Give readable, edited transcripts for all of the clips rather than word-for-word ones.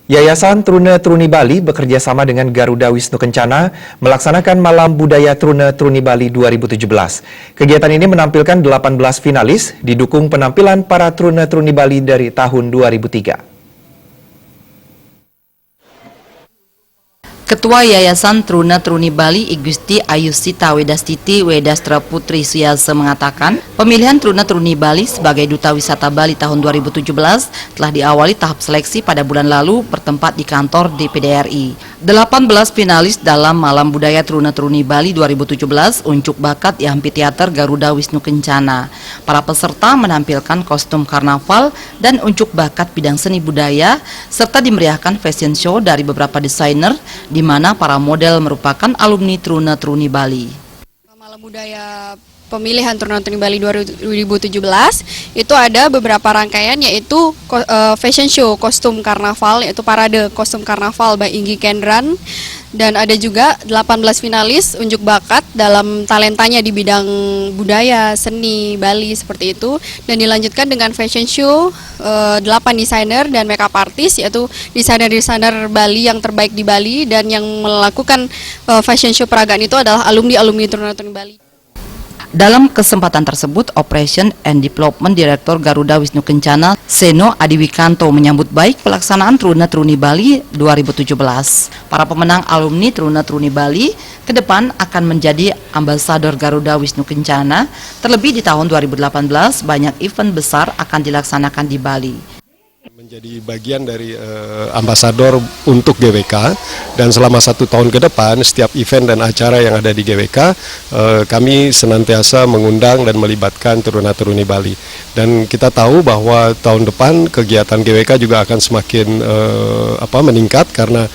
Yayasan Trune-Truni Bali bekerja sama dengan Garuda Wisnu Kencana melaksanakan Malam Budaya Trune-Truni Bali 2017. Kegiatan ini menampilkan 18 finalis, didukung penampilan para Trune-Truni Bali dari tahun 2003. Ketua Yayasan Trune-Truni Bali Igusti Ayusita Wedastiti Wedastra Putri Suyase mengatakan, pemilihan Trune-Truni Bali sebagai Duta Wisata Bali tahun 2017 telah diawali tahap seleksi pada bulan lalu bertempat di kantor DPD RI. 18 finalis dalam Malam Budaya Trune-Truni Bali 2017 unjuk bakat di Amphitheater Garuda Wisnu Kencana. Para peserta menampilkan kostum karnaval dan unjuk bakat bidang seni budaya serta dimeriahkan fashion show dari beberapa desainer di mana para model merupakan alumni Trune-Truni Bali. Malam Budaya pemilihan Trune-Truni Bali 2017 itu ada beberapa rangkaian, yaitu fashion show kostum karnaval, yaitu parade kostum karnaval by Inggi Kendran, dan ada juga 18 finalis unjuk bakat dalam talentanya di bidang budaya, seni Bali seperti itu, dan dilanjutkan dengan fashion show 8 desainer dan makeup artist, yaitu desainer-desainer Bali yang terbaik di Bali, dan yang melakukan fashion show peragaan itu adalah alumni-alumni Trune-Truni Bali. Dalam kesempatan tersebut, Operation and Development Director Garuda Wisnu Kencana, Seno Adiwikanto menyambut baik pelaksanaan Trune-Truni Bali 2017. Para pemenang alumni Trune-Truni Bali ke depan akan menjadi ambasador Garuda Wisnu Kencana, terlebih di tahun 2018 banyak event besar akan dilaksanakan di Bali. Menjadi bagian dari ambasador untuk GWK, dan selama 1 tahun ke depan setiap event dan acara yang ada di GWK kami senantiasa mengundang dan melibatkan Trune-Truni Bali, dan kita tahu bahwa tahun depan kegiatan GWK juga akan semakin meningkat karena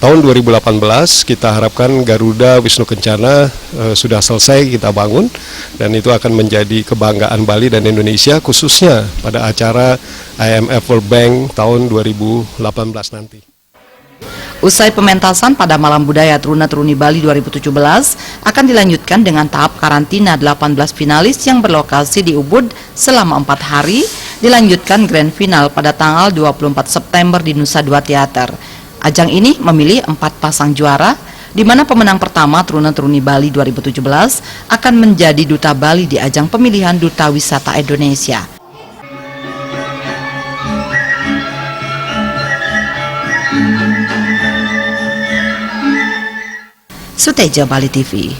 tahun 2018 kita harapkan Garuda Wisnu Kencana sudah selesai kita bangun, dan itu akan menjadi kebanggaan Bali dan Indonesia, khususnya pada acara IMF World Bank tahun 2018 nanti. Usai pementasan pada Malam Budaya Trune-Truni Bali 2017 akan dilanjutkan dengan tahap karantina 18 finalis yang berlokasi di Ubud selama 4 hari, dilanjutkan grand final pada tanggal 24 September di Nusa Dua Theater. Ajang ini memilih 4 pasang juara, di mana pemenang pertama Trune-Truni Bali 2017 akan menjadi Duta Bali di ajang pemilihan Duta Wisata Indonesia. Suteja Bali TV.